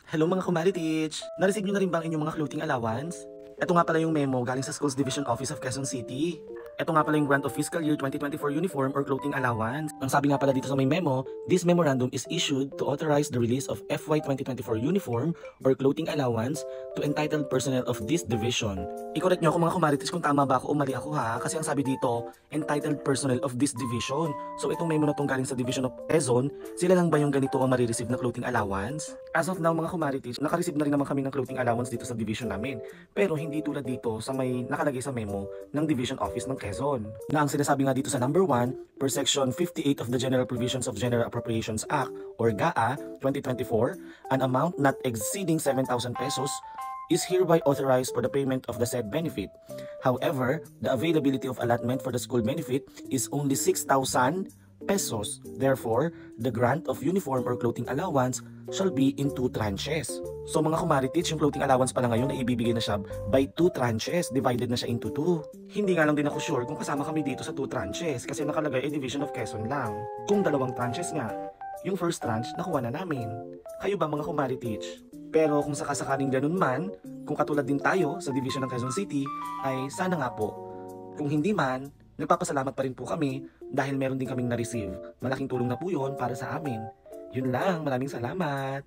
Hello mga Kumaritich! Na-receive nyo na rin ba ang inyong mga clothing allowance? Ito nga pala yung memo galing sa Schools Division Office of Quezon City. Ito nga pala yung grant of fiscal year 2024 uniform or clothing allowance. Ang sabi nga pala dito sa may memo, this memorandum is issued to authorize the release of FY 2024 uniform or clothing allowance to entitled personnel of this division. I-correct nyo ako mga Kumaritis kung tama ba ako o mali ako ha, kasi ang sabi dito, entitled personnel of this division. So itong memo na itong galing sa Division of Quezon, sila lang ba yung ganito ang marireceive na clothing allowance? As of now mga Kumaritis, nakareceive na rin naman kami ng clothing allowance dito sa division namin. Pero hindi tulad dito sa may nakalagay sa memo ng Division Office ng Quezon. Na ang sinasabi nga dito sa number 1, per section 58 of the General Provisions of General Appropriations Act or GAA 2024, an amount not exceeding 7,000 pesos is hereby authorized for the payment of the said benefit. However, the availability of allotment for the school benefit is only 6,000 pesos. Therefore, the grant of uniform or clothing allowance shall be in 2 tranches. So mga Kumaritich, yung clothing allowance pala ngayon na ibibigay na siya by 2 tranches, divided na siya into 2. Hindi nga lang din ako sure kung kasama kami dito sa 2 tranches kasi nakalagay Division of Quezon lang. Kung 2 tranches nga, yung first tranche nakuha na namin. Kayo ba mga Kumaritich? Pero kung sakasakaling ganun man, kung katulad din tayo sa Division ng Quezon City, ay sana nga po. Kung hindi man, nagpapasalamat pa rin po kami dahil meron din kaming na-receive. Malaking tulong na po yun para sa amin. Yun lang, maraming salamat.